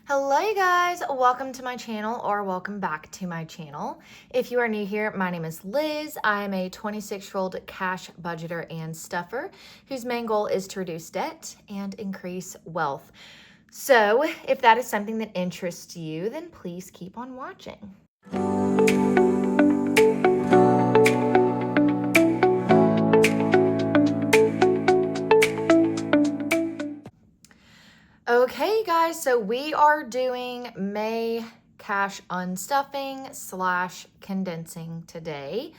Hello you guys, welcome to my channel or welcome back to my channel. If you are new here, my name is Liz. I am a 26-year-old cash budgeter and stuffer whose main goal is to reduce debt and increase wealth. So if that is something that interests you, then please keep on watching. Okay guys, so we are doing May cash unstuffing / condensing today.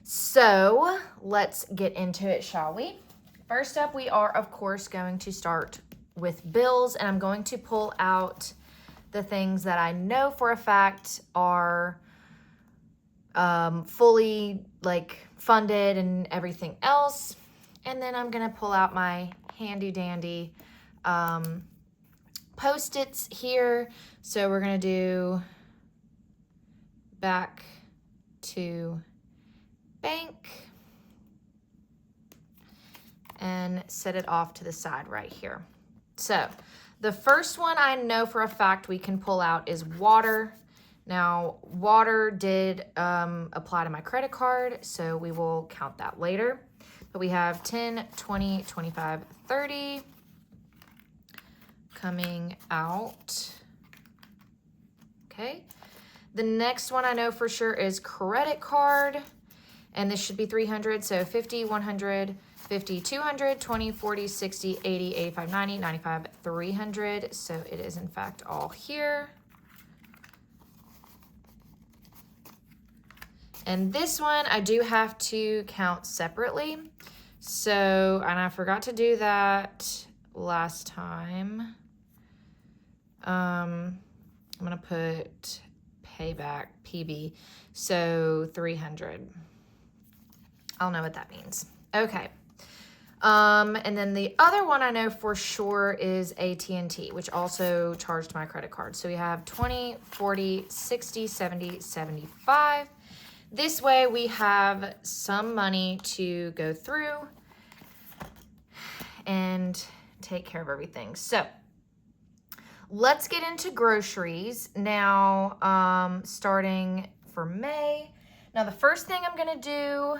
So let's get into it, shall we? First up, we are of course going to start with bills, and I'm going to pull out the things that I know for a fact are fully funded and everything else. And then I'm gonna pull out my handy dandy Post-its here. So we're gonna do back to bank and set it off to the side right here. So the first one I know for a fact we can pull out is water. Now water did apply to my credit card, so we will count that later. But we have 10, 20, 25, 30 coming out. Okay. The next one I know for sure is credit card, and this should be 300. So 50, 100, 50, 200, 20, 40, 60, 80, 85, 90, 95, 300. So it is in fact all here. And this one I do have to count separately. So, and I forgot to do that last time. I'm going to put payback PB. So 300. I'll know what that means. Okay. And then the other one I know for sure is AT&T, which also charged my credit card. So we have 20, 40, 60, 70, 75. This way we have some money to go through and take care of everything. So let's get into groceries now, starting for May. Now, the first thing I'm going to do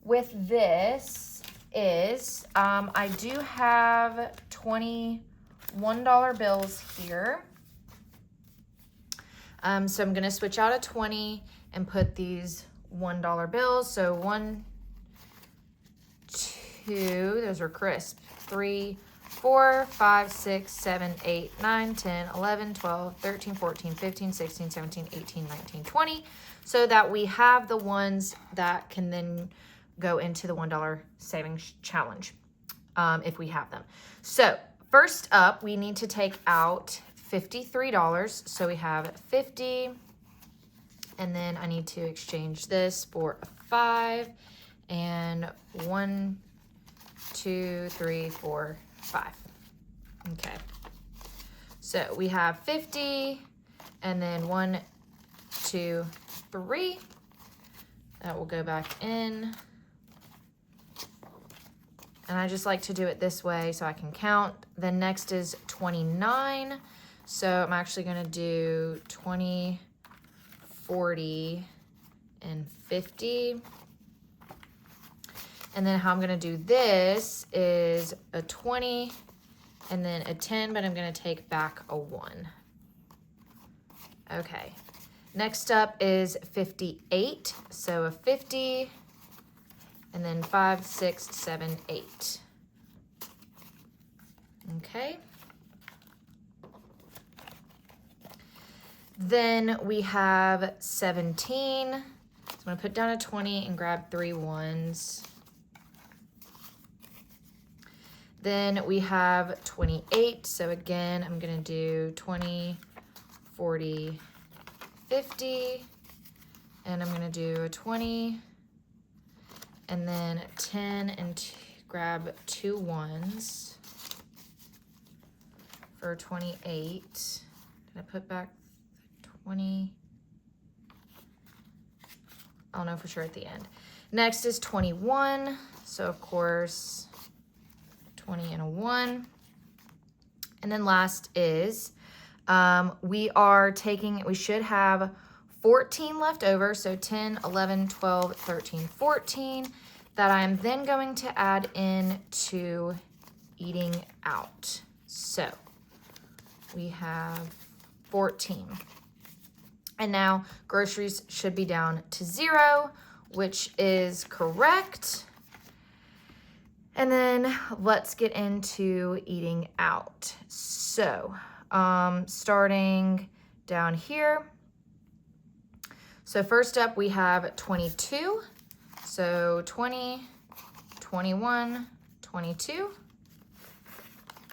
with this is I do have $21 bills here. So I'm going to switch out a 20 and put these $1 bills. So 1, 2, those are crisp. 3, 4, 5, 6, 7, 8, 9, 10, 11, 12, 13, 14, 15, 16, 17, 18, 19, 20. So that we have the ones that can then go into the $1 savings challenge if we have them. So first up, we need to take out $53. So we have 50, and then I need to exchange this for a 5, and 1, 2, 3, 4, 5. Okay. So we have 50, and then 1, 2, 3. That will go back in. And I just like to do it this way so I can count. Then next is 29. So I'm actually going to do 20, 40, and 50. And then how I'm going to do this is a 20 and then a 10, but I'm going to take back a 1. Okay. Next up is 58. So a 50 and then 5, 6, 7, 8. Okay. Then we have 17. So I'm going to put down a 20 and grab 3 ones. Then we have 28. So again, I'm going to do 20, 40, 50. And I'm going to do a 20. And then 10 and grab 2 ones for 28. Did I put back 20? I'll know for sure at the end. Next is 21. So of course, 20 and a 1. And then last is We should have 14 left over, so 10, 11, 12, 13, 14, that I'm then going to add in to eating out. So we have 14. And now groceries should be down to 0, which is correct. And then let's get into eating out. So starting down here. So first up we have 22. So 20, 21, 22.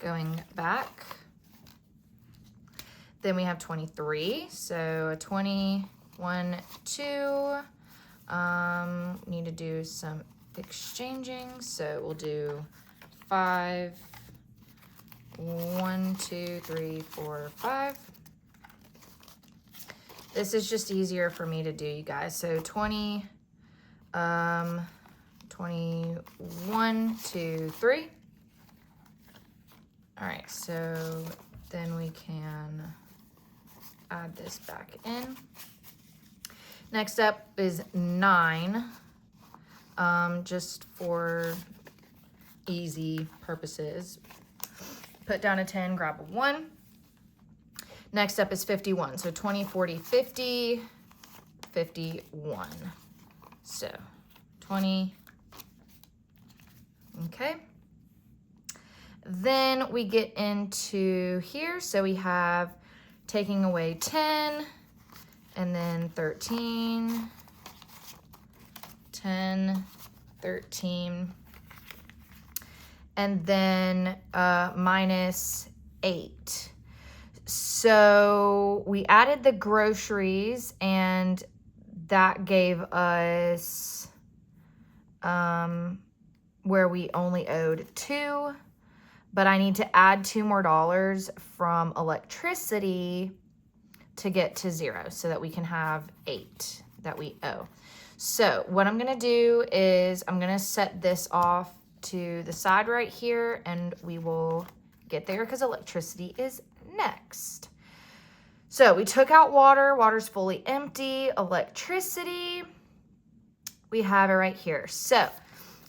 Going back. Then we have 23. So 21, 2. Need to do some exchanging. So we'll do 5. 1, 2, 3, 4, 5. This is just easier for me to do, you guys. So 20, 21, 2, 3. All right, so then we can add this back in. Next up is 9, just for easy purposes. Put down a 10, grab a 1. Next up is 51. So 20, 40, 50, 51. So 20. Okay. Then we get into here. So we have taking away 10, and then 13, 10, 13, and then minus 8. So we added the groceries, and that gave us where we only owed 2, but I need to add $2 more from electricity to get to 0 so that we can have 8 that we owe. So what I'm gonna do is I'm gonna set this off to the side right here, and we will get there because electricity is next. So we took out water. Water's fully empty. Electricity, we have it right here. So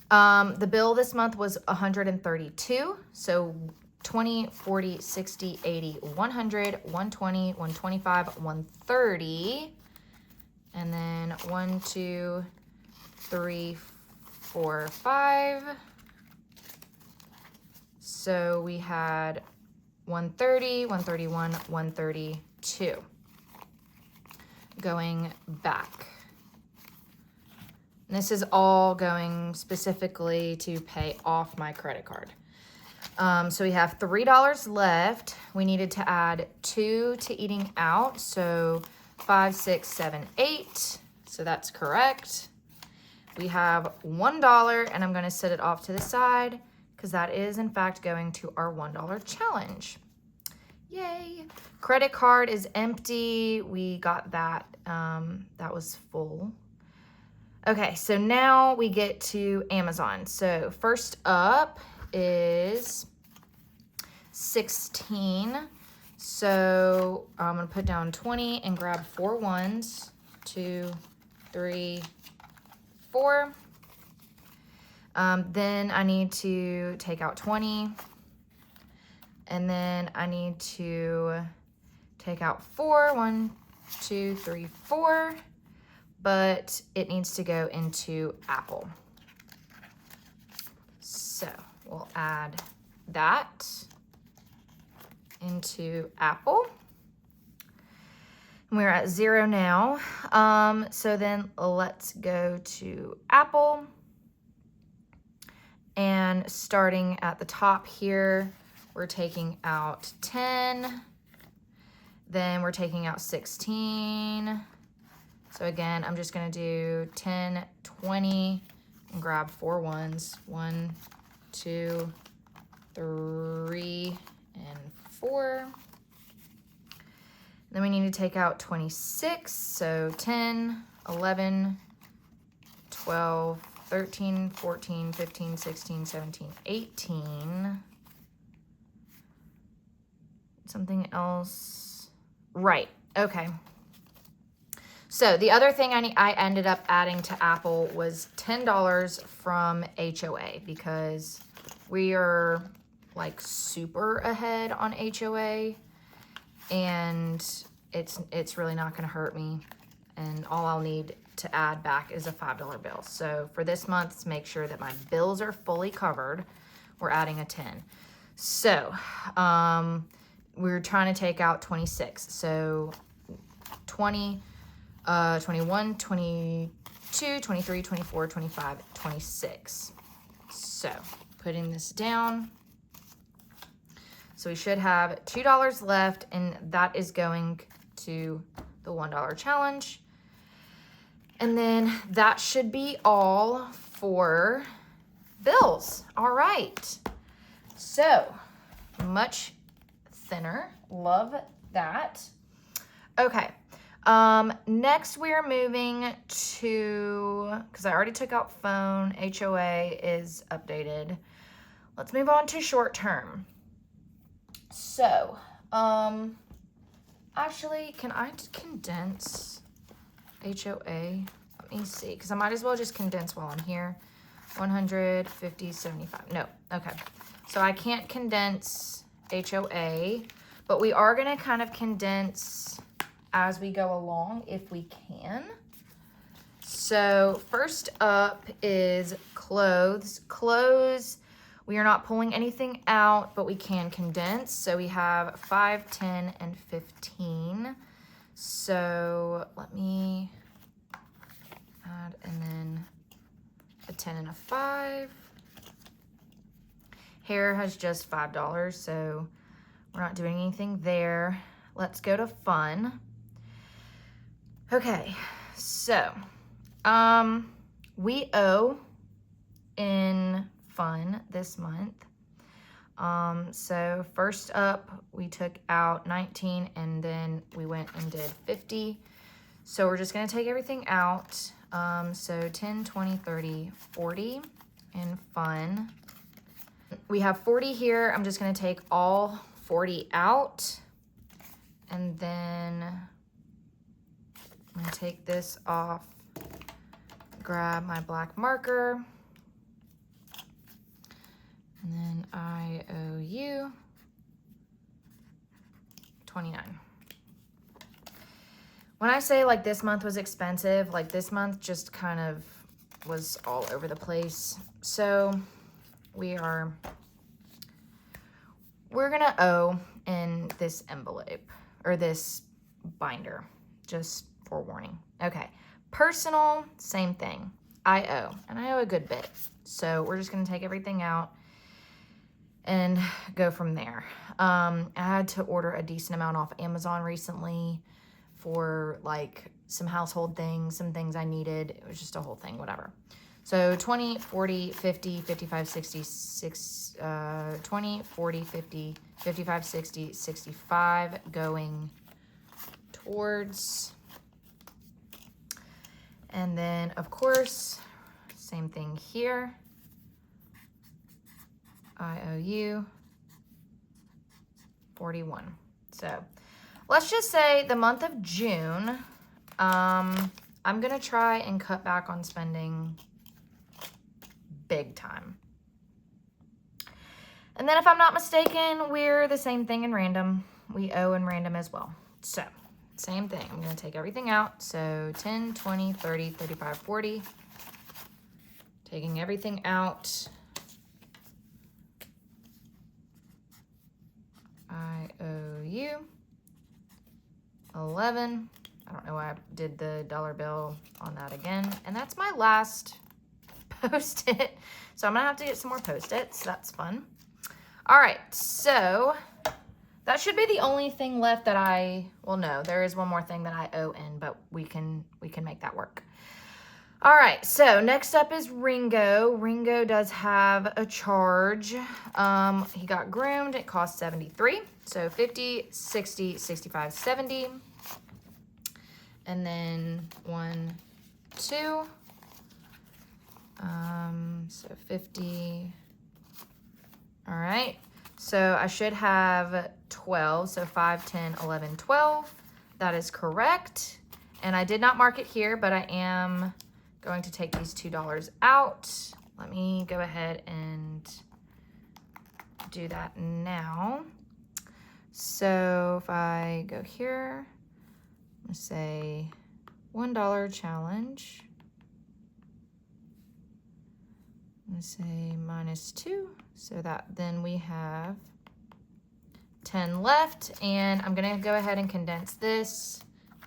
the bill this month was $132. So 20, 40, 60, 80, 100, 120, 125, 130. And then 1, 2, 3, 4, 5. So we had 130, 131, 132. Going back. And this is all going specifically to pay off my credit card. So we have $3 left. We needed to add 2 to eating out. So 5, 6, 7, 8. So that's correct. We have $1, and I'm going to set it off to the side because that is, in fact, going to our $1 challenge. Yay. Credit card is empty. We got that. That was full. Okay, so now we get to Amazon. So first up is 16. So I'm going to put down 20 and grab 4 ones. 2, 3, 4. Then I need to take out 20. And then I need to take out 4. 1, 2, 3, 4. But it needs to go into Apple. So we'll add that into Apple. And we're at 0 now. So then let's go to Apple. And starting at the top here, we're taking out 10. Then we're taking out 16. So again, I'm just going to do 10, 20, and grab 4 ones. 1, 2, 3, and 4. Then we need to take out 26. So 10, 11, 12, 13, 14, 15, 16, 17, 18. Something else. Right. Okay. So the other thing I ended up adding to Apple was $10 from HOA because we are like super ahead on HOA, and it's really not going to hurt me. And all I'll need to add back is a $5 bill. So for this month, to make sure that my bills are fully covered, we're adding a 10. So we're trying to take out 26. So 20, 21, 22, 23, 24, 25, 26. So putting this down. So we should have $2 left, and that is going to the $1 challenge. And then that should be all for bills. All right. So much thinner. Love that. Okay. Next we're moving to, because I already took out phone, HOA is updated. Let's move on to short term. So, actually, can I condense HOA? Let me see, because I might as well just condense while I'm here. 150, 75. No, okay. So I can't condense HOA, but we are going to kind of condense as we go along if we can. So first up is clothes. Clothes, we are not pulling anything out, but we can condense. So we have 5, 10, and 15. So let me add, and then a 10 and a 5. Hair has just $5, so we're not doing anything there. Let's go to fun. Okay, so we owe in fun this month. So first up, we took out 19, and then we went and did 50. So we're just gonna take everything out. So 10, 20, 30, 40 in fun. We have 40 here. I'm just gonna take all 40 out, and then I'm gonna take this off, grab my black marker, and then I owe you 29. When I say like this month was expensive, like this month just kind of was all over the place. So we're gonna owe in this envelope or this binder, just forewarning. Okay, personal, same thing. I owe, and I owe a good bit. So we're just gonna take everything out and go from there. I had to order a decent amount off Amazon recently for like some household things, some things I needed. It was just a whole thing, whatever. So 20, 40, 50, 55, 60, 20, 40, 50, 55, 60, 65 going towards. And then, of course, same thing here. I owe you 41. So let's just say the month of June, I'm going to try and cut back on spending big time. And then if I'm not mistaken, we're the same thing in random. We owe in random as well. So same thing. I'm going to take everything out. So 10, 20, 30, 35, 40. Taking everything out. I owe you 11. I don't know why I did the dollar bill on that again. And that's my last Post-it. So I'm going to have to get some more Post-its. That's fun. All right. So that should be the only thing left that well, no, there is one more thing that I owe in, but we can make that work. All right. So next up is Ringo. Ringo does have a charge. He got groomed. It cost 73. So 50, 60, 65, 70. And then 1, 2. So 50. All right. So I should have 12. So 5, 10, 11, 12. That is correct. And I did not mark it here, but I am going to take these $2 out. Let me go ahead and do that now. So if I go here, I'm gonna say $1 challenge. I'm gonna say -2. So that then we have 10 left, and I'm gonna go ahead and condense this.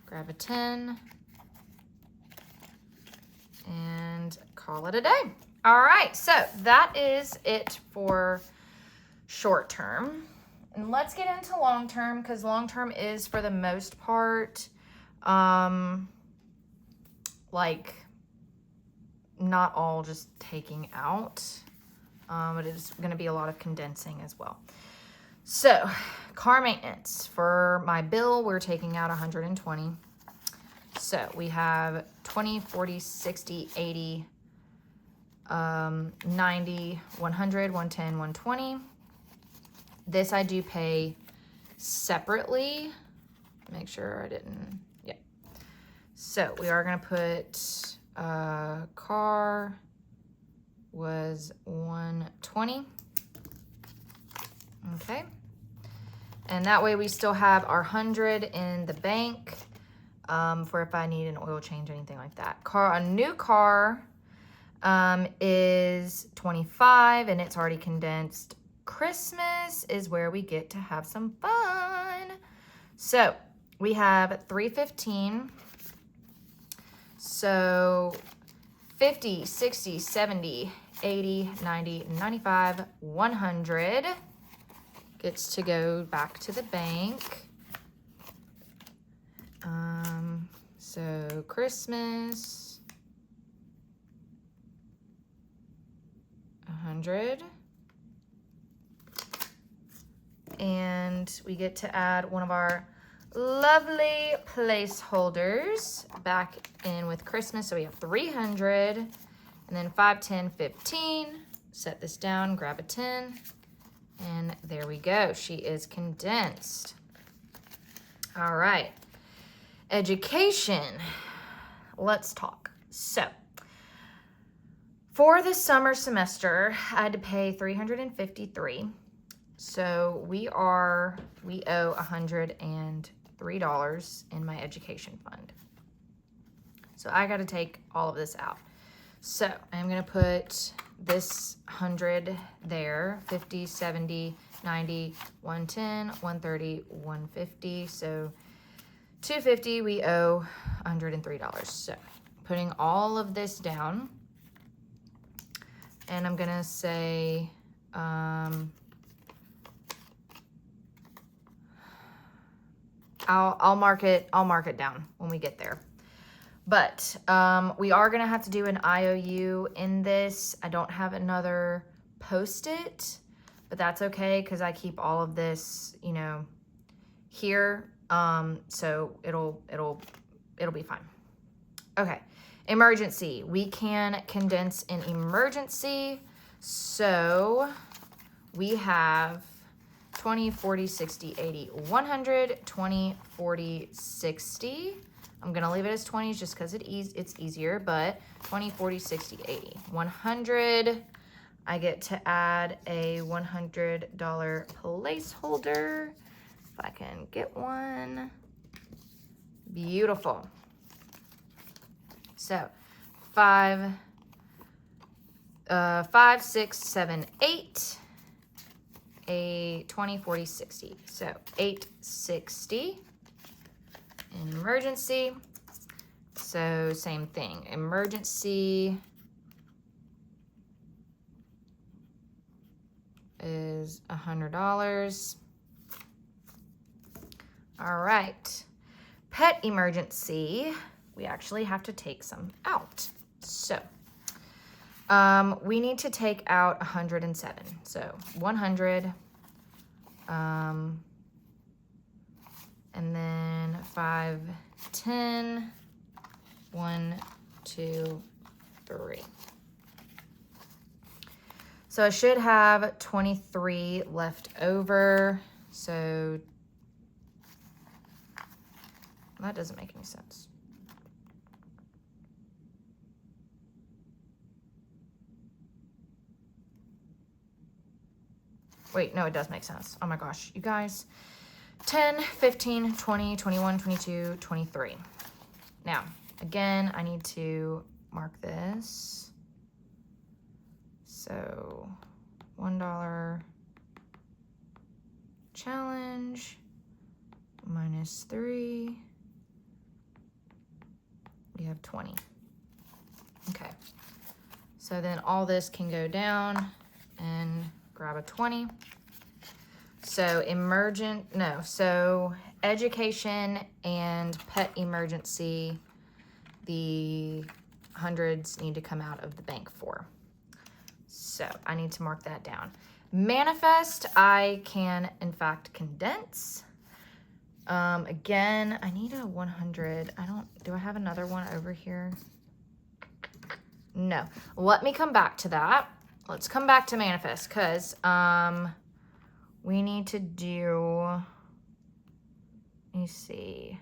Grab a 10 and call it a day. All right, so that is it for short term. And let's get into long term, because long term is for the most part, like not all just taking out. It is going to be a lot of condensing as well. So car maintenance for my bill, we're taking out 120. So we have 20, 40, 60, 80, 90, 100, 110, 120. This I do pay separately. Make sure I didn't, yeah. So we are gonna put, car was 120. Okay. And that way we still have our 100 in the bank, for if I need an oil change, anything like that. A new car, is 25, and it's already condensed. Christmas is where we get to have some fun. So we have 315. So 50, 60, 70, 80, 90, 95, 100 gets to go back to the bank. So Christmas, 100. And we get to add one of our lovely placeholders back in with Christmas. So we have 300, and then 5, 10, 15. Set this down, grab a 10, and there we go. She is condensed. All right. Education. Let's talk. So for the summer semester, I had to pay $353. So we owe $103 in my education fund. So I got to take all of this out. So I'm going to put this 100 there, 50, 70, 90, 110, 130, 150. So 250, we owe $103. So putting all of this down, and I'm going to say, I'll mark it down when we get there. But we are gonna have to do an IOU in this. I don't have another Post-it, but that's okay because I keep all of this, you know, here. So it'll be fine. Okay, emergency. We can condense in emergency. So we have 20, 40, 60, 80, 100, 20, 40, 60. I'm going to leave it as 20s just because it's easier, but 20, 40, 60, 80, 100. I get to add a $100 placeholder if I can get one. Beautiful. So 5, 6, 7, 8. A 20, 40, 60. So 860 in emergency. So same thing. Emergency is $100. All right. Pet emergency. We actually have to take some out. So we need to take out 107. So 100, and then 5, 10, 1, 2, 3. So I should have 23 left over. So that doesn't make any sense. Wait, no, it does make sense. Oh my gosh, you guys. 10, 15, 20, 21, 22, 23. Now, again, I need to mark this. So, $1 challenge minus 3. We have 20. Okay. So then all this can go down and grab a 20. So so education and pet emergency, the hundreds need to come out of the bank for. So I need to mark that down. Manifest, I can in fact condense. Again, I need a 100. Do I have another one over here? No. Let me come back to that. Let's come back to manifest because we need to do, let me see.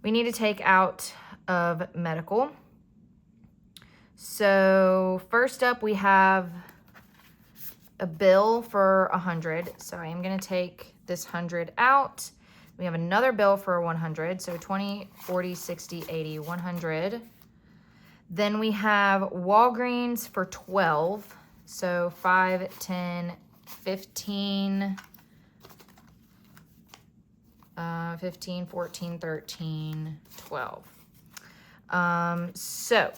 We need to take out of medical. So first up, we have a bill for 100. So I am going to take this 100 out. We have another bill for 100. So 20, 40, 60, 80, 100. Then we have Walgreens for 12. So 5, 10, 15, 15, 14, 13, 12. So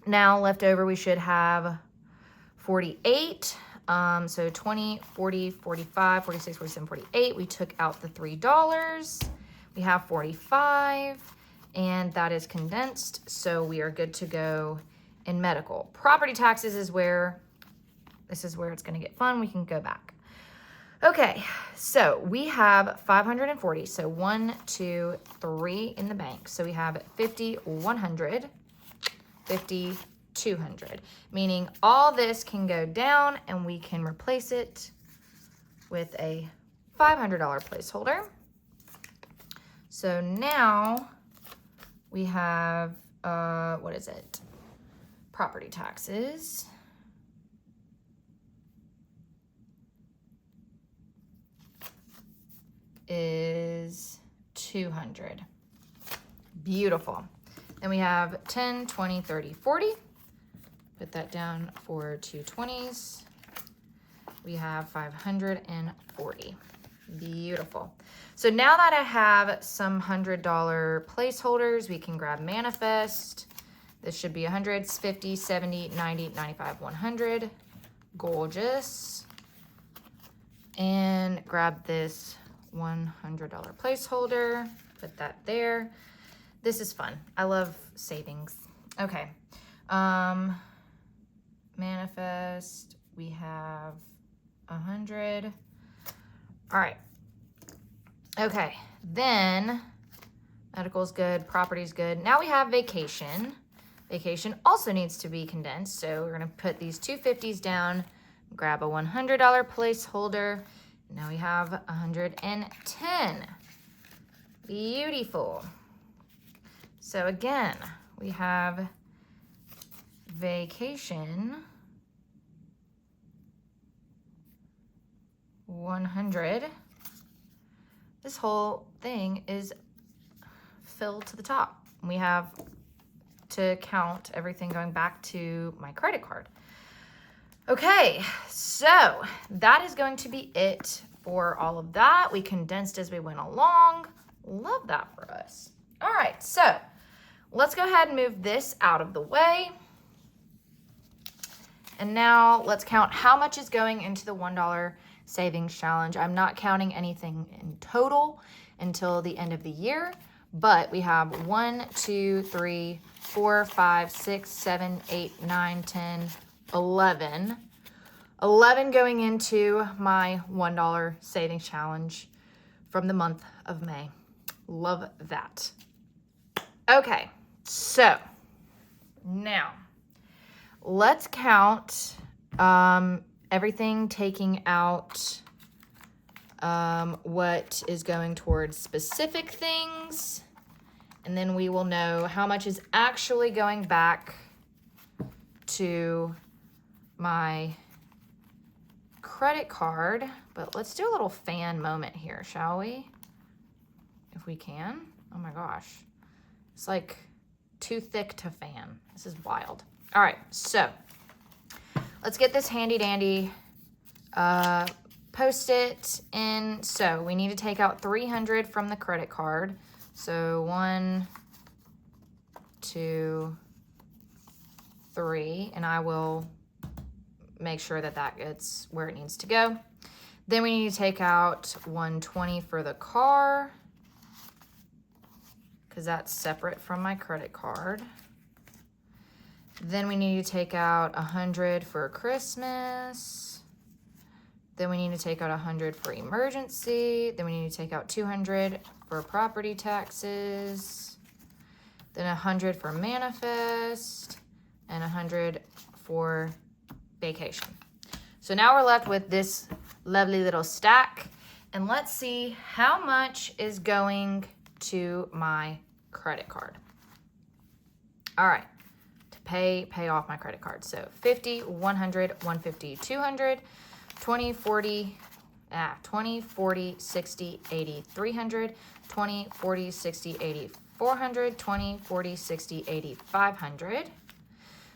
now left over, we should have 48. So 20, 40, 45, 46, 47, 48. We took out the $3. We have 45, and that is condensed. So we are good to go in medical. Property taxes is where, this is where it's going to get fun. We can go back. Okay, so we have 540. So 1, 2, 3 in the bank. So we have 50, 100, 50, 200, meaning all this can go down and we can replace it with a $500 placeholder. So now we have, what is it? Property taxes. Is 200. Beautiful. Then we have 10, 20, 30, 40. Put that down for 2 20s. We have 540. Beautiful. So now that I have some $100 placeholders, we can grab manifest. This should be 100s, 50, 70, 90, 95, 100. Gorgeous. And grab this $100 placeholder. Put that there. This is fun. I love savings. Okay. Manifest, we have 100. All right. Okay. Then medical's good, property's good. Now we have vacation. Vacation also needs to be condensed. So we're going to put these 250s down, grab a $100 placeholder. Now we have 110. Beautiful. So again, we have vacation 100. This whole thing is filled to the top. We have to count everything going back to my credit card. Okay, so that is going to be it for all of that. We condensed as we went along. Love that for us. All right, so let's go ahead and move this out of the way. And now let's count how much is going into the $1 savings challenge. I'm not counting anything in total until the end of the year, but we have 1, 2, 3, 4, 5, 6, 7, 8, 9, 10, 11. 11 going into my $1 savings challenge from the month of May. Love that. Okay, so now let's count everything taking out what is going towards specific things. And then we will know how much is actually going back to my credit card. But let's do a little fan moment here, shall we? If we can. Oh my gosh. It's like too thick to fan. This is wild. All right, so let's get this handy dandy Post-it in. So we need to take out $300 from the credit card. So 1, 2, 3, and I will make sure that that gets where it needs to go. Then we need to take out $120 for the car, because that's separate from my credit card. Then we need to take out $100 for Christmas. Then we need to take out $100 for emergency. Then we need to take out $200 for property taxes. Then $100 for manifest, and $100 for vacation. So now we're left with this lovely little stack, and let's see how much is going to my credit card. All right, to pay off my credit card. So 50, 100, 150, 200, 20, 40, 20, 40, 60, 80, 300, 20, 40, 60, 80, 400, 20, 40, 60, 80, 500,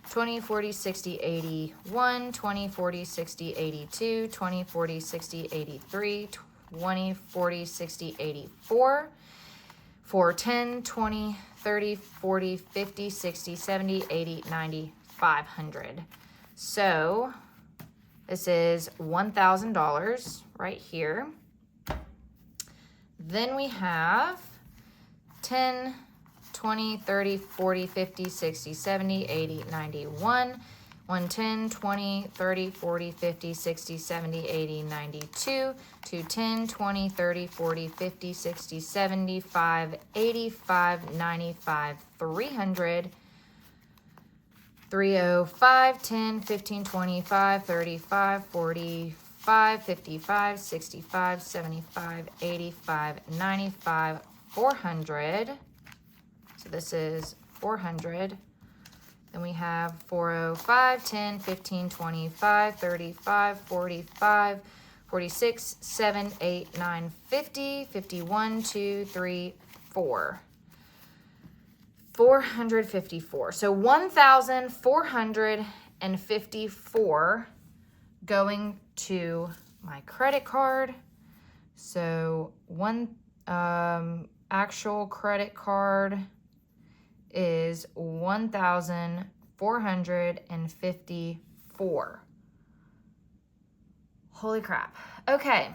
20, 40, 60, 81, 20, 40, 60, 82, 20, 40, 60, 83, 20, 40, 60, 84, 410, 20, 30, 40, 50, 60, 70, 80, 90, 500. So this is $1,000 right here. Then we have 10, 20, 30, 40, 50, 60, 70, 80, 91, 110, 20, 30, 40, 50, 60, 70, 80, 92, 210, 20, 30, 40, 50, 60, 75, 85, 95, 300, 305, 10, 15, 25, 35, 45, 55, 65, 75, 85, 95, 400. So this is 400. Then we have 405, 10, 15, 25, 35, 45, 46, 7, 8, 9, 50, 51, 2, 3, 4. 454. So 1,454 going to my credit card. So one actual credit card is 1,454. Holy crap. Okay.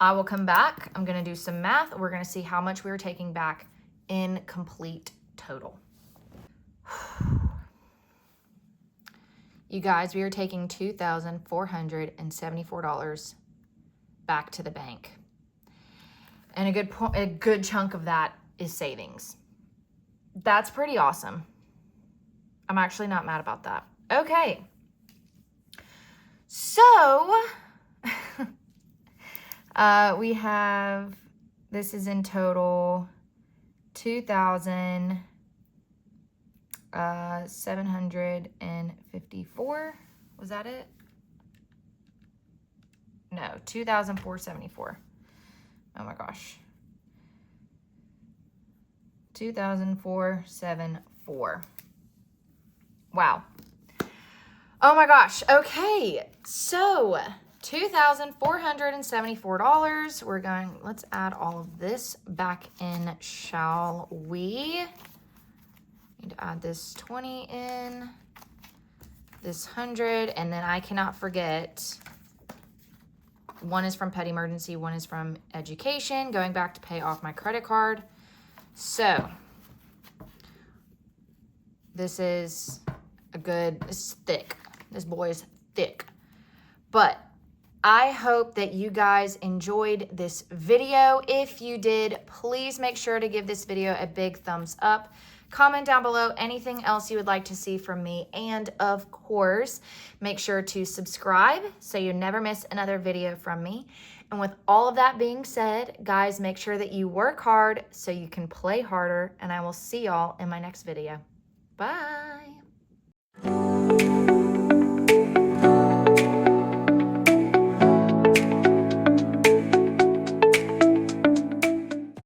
I will come back. I'm going to do some math. We're going to see how much we were taking back in complete total. You guys, we are taking $2,474 back to the bank. And a good chunk of that is savings. That's pretty awesome. I'm actually not mad about that. Okay. So, we have, this is in total $2,754. Was that it? No, $2,474. Oh my gosh. $2,474. Wow. Oh my gosh. Okay. So $2,474. We're going, let's add all of this back in, shall we? Need to add this 20 in, this 100, and then I cannot forget, one is from pet emergency, one is from education, going back to pay off my credit card. So this is this is thick. This boy is thick. But I hope that you guys enjoyed this video. If you did, please make sure to give this video a big thumbs up. Comment down below anything else you would like to see from me. And of course, make sure to subscribe so you never miss another video from me. And with all of that being said, guys, make sure that you work hard so you can play harder. And I will see y'all in my next video. Bye.